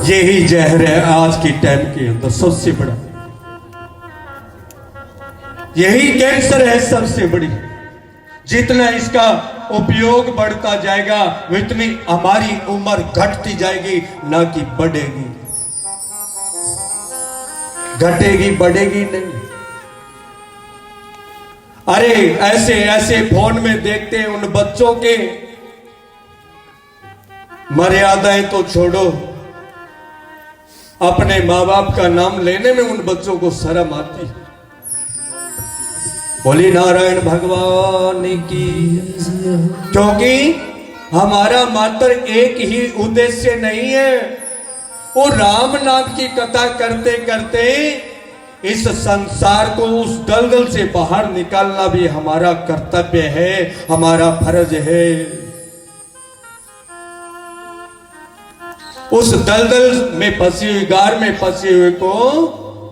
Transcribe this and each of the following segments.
यही जहर है आज की टाइम के अंदर सबसे बड़ा, यही कैंसर है सबसे बड़ी। जितना इसका उपयोग बढ़ता जाएगा उतनी हमारी उम्र घटती जाएगी, ना कि बढ़ेगी। घटेगी बढ़ेगी नहीं। अरे ऐसे ऐसे फोन में देखते हैं उन बच्चों के, मर्यादाएं तो छोड़ो, अपने माँ बाप का नाम लेने में उन बच्चों को शर्म आती। बोली नारायण भगवान की, क्योंकि हमारा मात्र एक ही उद्देश्य नहीं है। वो राम नाम की कथा करते करते इस संसार को उस दलदल से बाहर निकालना भी हमारा कर्तव्य है, हमारा फर्ज है। उस दलदल में फंसी हुई, गार में फंसे हुए को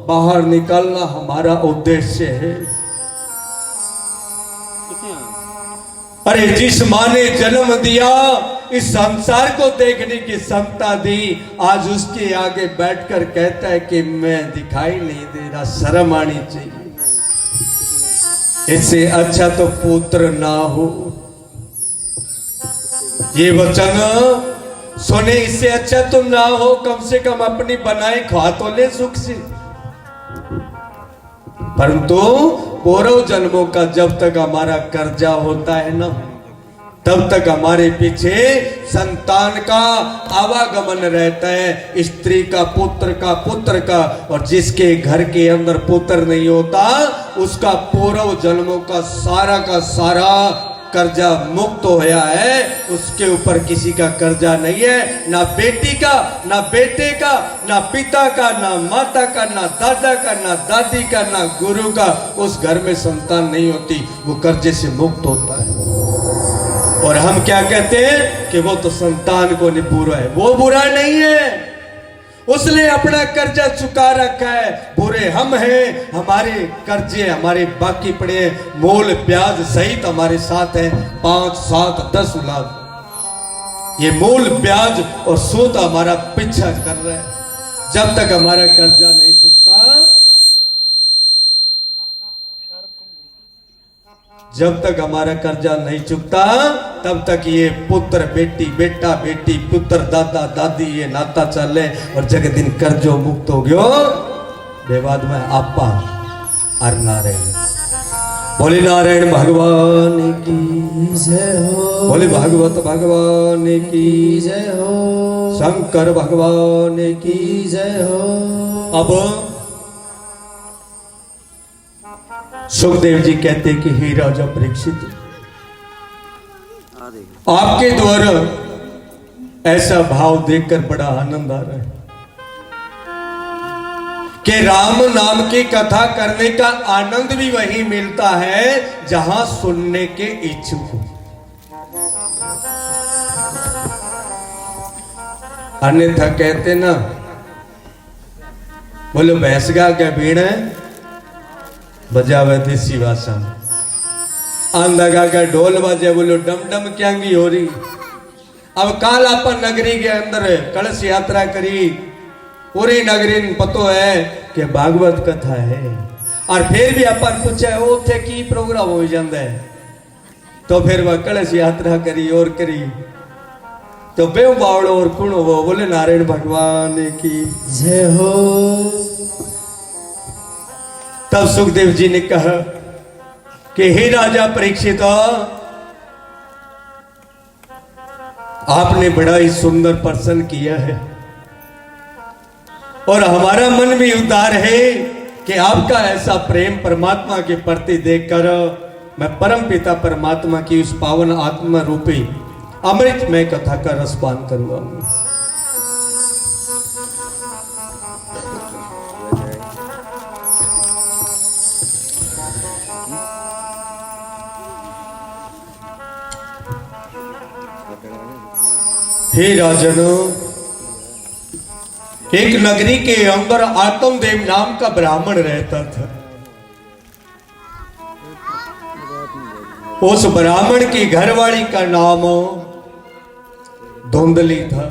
बाहर निकालना हमारा उद्देश्य है। अरे जिस माँ ने जन्म दिया, इस संसार को देखने की क्षमता दी, आज उसके आगे बैठकर कहता है कि मैं दिखाई नहीं दे रहा, शर्म आनी चाहिए। इससे अच्छा तो पुत्र ना हो। ये वचन सुने, इससे अच्छा तो ना हो, कम से कम अपनी बनाए खा तो ले सुख से। परंतु पूर्व जन्मों का जब तक हमारा कर्जा होता है ना, तब तक हमारे पीछे संतान का आवागमन रहता है, स्त्री का, पुत्र का। और जिसके घर के अंदर पुत्र नहीं होता, उसका पूर्व जन्मों का सारा कर्जा मुक्त होया है। उसके ऊपर किसी का कर्जा नहीं है, ना बेटी का, ना बेटे का, ना पिता का, ना माता का, ना दादा का, ना दादी का, ना गुरु का। उस घर में संतान नहीं होती, वो कर्जे से मुक्त होता है। और हम क्या कहते हैं कि वो तो संतान को नहीं बुरा है। वो बुरा नहीं है, उसने अपना कर्जा चुका रखा है। बुरे हम हैं, हमारे कर्जे हमारे बाकी पड़े हैं, मूल ब्याज सहित हमारे साथ है 5, 7, 10 लाख। ये मूल ब्याज और सूद हमारा पीछा कर रहा है। जब तक हमारा कर्जा नहीं चुकता, जब तक हमारा कर्जा नहीं चुकता, तब तक ये पुत्र बेटी, बेटा बेटी, पुत्र दादा दादी, ये नाता चले। और जग दिन कर्जो मुक्त हो गयो, बेवाद में आपा और नारायण। बोले नारायण भगवान की जय हो, बोले भागवत भगवान की जय हो, शंकर भगवान की जय हो। अब सुखदेव जी कहते कि हे राजा परीक्षित, आपके द्वारा ऐसा भाव देखकर बड़ा आनंद आ रहा है कि राम नाम की कथा करने का आनंद भी वही मिलता है जहां सुनने के इच्छुक हो। अन्यथा कहते ना, बोलो भैंस गा क्या भीड़ है, बजावे देसी भाषा में। आंधा का ढोल बजे, बोलो डम डम क्या हो रही। अब काल अपन नगरी के अंदर कलश यात्रा करी, पूरी नगरी पतो है कि भागवत कथा है। और फिर भी अपन पूछे वो थे की प्रोग्राम हो जाता है, तो फिर वह कलश यात्रा करी और करी, तो बेव बावड़ो और कुणो वो बोले नारायण भगवान की जय हो। तब सुखदेव जी ने कहा कि हे राजा परीक्षित, आपने बड़ा ही सुंदर प्रश्न किया है और हमारा मन भी उदार है कि आपका ऐसा प्रेम परमात्मा के प्रति देखकर मैं परम पिता परमात्मा की उस पावन आत्मा रूपी अमृतमय कथा का रसपान करूंगा। हे राजनो, एक नगरी के अंदर आत्मदेव नाम का ब्राह्मण रहता था। उस ब्राह्मण की घरवाली का नाम धुंधली था।